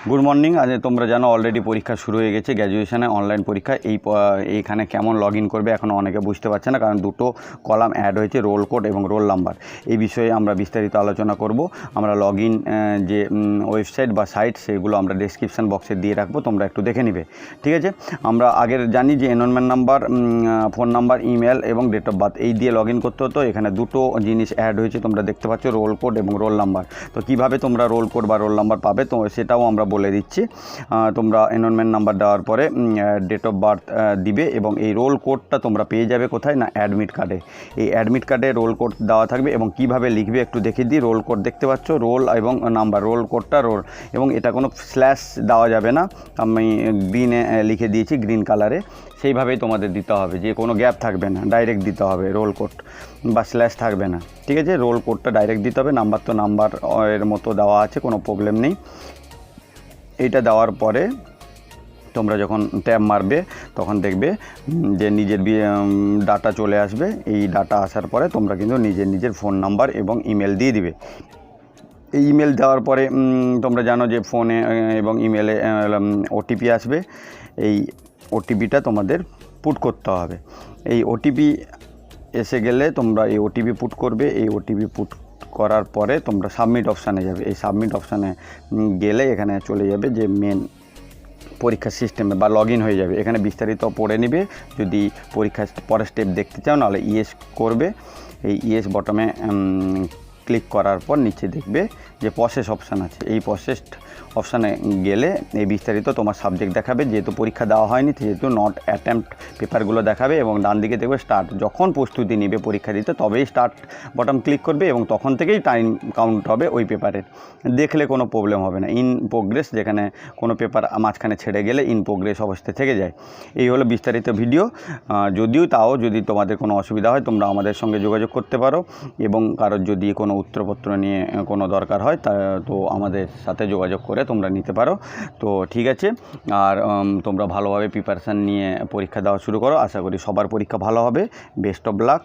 Good morning. আজ তোমরা জানো অলরেডি পরীক্ষা শুরু হয়ে গেছে, গ্র্যাজুয়েশনে অনলাইন পরীক্ষা। এইখানে কেমন লগ ইন করবে এখন অনেকে বুঝতে পারছে না, কারণ দুটো কলাম অ্যাড হয়েছে, রোল কোড এবং রোল নাম্বার। এই বিষয়ে আমরা বিস্তারিত আলোচনা করব। আমরা লগ ইন যে ওয়েবসাইট বা সাইট সেগুলো আমরা ডেসক্রিপশান বক্সে দিয়ে রাখবো, তোমরা একটু দেখে নিবে, ঠিক আছে। আমরা আগের জানি যে enrolment number, phone number, email এবং ডেট অফ বার্থ এই দিয়ে লগ ইন করতে হতো। এখানে দুটো জিনিস অ্যাড হয়েছে, তোমরা দেখতে পাচ্ছ, রোল কোড এবং রোল নাম্বার। তো কীভাবে তোমরা রোল কোড বা রোল নাম্বার পাবে তো সেটাও আমরা বলে দিচ্ছি। তোমরা এনরোলমেন্ট নাম্বার দেওয়ার পরে ডেট অফ বার্থ দিবে এবং এই রোল কোডটা তোমরা পেয়ে যাবে কোথায় না, অ্যাডমিট কার্ডে। এই অ্যাডমিট কার্ডে রোল কোড দেওয়া থাকবে এবং কিভাবে লিখবে একটু দেখিয়ে দিই। রোল কোড দেখতে পাচ্ছ, রোল এবং নাম্বার, রোল কোডটা রোল, এবং এটা কোনো স্ল্যাশ দেওয়া যাবে না, আমি গ্রিনে লিখে দিয়েছি, গ্রিন কালারে। সেইভাবেই তোমাদের দিতে হবে, যে কোনো গ্যাপ থাকবে না, ডাইরেক্ট দিতে হবে রোল কোড, বা স্ল্যাশ থাকবে না, ঠিক আছে। রোল কোডটা ডাইরেক্ট দিতে হবে। নাম্বার তো নাম্বার এর মতো দেওয়া আছে, কোনো প্রবলেম নেই। এইটা দেওয়ার পরে তোমরা যখন ট্যাব মারবে তখন দেখবে যে নিজের ডাটা চলে আসবে। এই ডাটা আসার পরে তোমরা কিন্তু নিজের ফোন নাম্বার এবং ইমেল দিয়ে দিবে। এই ইমেল দেওয়ার পরে তোমরা জানো যে ফোনে এবং ইমেলে ওটিপি আসবে। এই ওটিপিটা তোমাদের পুট করতে হবে। এই ওটিপি এসে গেলে তোমরা এই ওটিপি পুট করবে। এই ওটিপি পুট করার পরে তোমরা সাবমিট অপশানে যাবে। এই সাবমিট অপশানে গেলে এখানে চলে যাবে যে মেন পরীক্ষার সিস্টেমে, বা লগ ইন হয়ে যাবে। এখানে বিস্তারিত পড়ে নিবে। যদি পরীক্ষার পরের স্টেপ দেখতে চাও নাহলে ইয়েস করবে। এই ইয়েস বটমে ক্লিক করার পর নিচে দেখবে যে প্রসেস অপশান আছে। এই প্রসেস অপশানে গেলে এই বিস্তারিত তোমার সাবজেক্ট দেখাবে, যেহেতু পরীক্ষা দেওয়া হয়নি যেহেতু নট অ্যাটেম্প্ট পেপারগুলো দেখাবে, এবং ডান দিকে দেখবে স্টার্ট। যখন প্রস্তুতি নিবে পরীক্ষা দিতে তবেই স্টার্ট বটম ক্লিক করবে এবং তখন থেকেই টাইম কাউন্ট হবে ওই পেপারের। দেখলে কোনো প্রবলেম হবে না। ইন প্রোগ্রেস, যেখানে কোনো পেপার মাঝখানে ছেড়ে গেলে ইন প্রোগ্রেস অবস্থায় থেকে যায়। এই হলো বিস্তারিত ভিডিও। যদি তোমাদের কোনো অসুবিধা হয় তোমরা আমাদের সঙ্গে যোগাযোগ করতে পারো, এবং কারোর যদি কোনো উত্তরপত্র নিয়ে কোনো দরকার হয় তো আমাদের সাথে যোগাযোগ করে তোমরা নিতে পারো। তো ঠিক আছে, আর তোমরা ভালোভাবে প্রিপারেশান নিয়ে পরীক্ষা দেওয়া শুরু করো। আশা করি সবার পরীক্ষা ভালো হবে। Best of luck.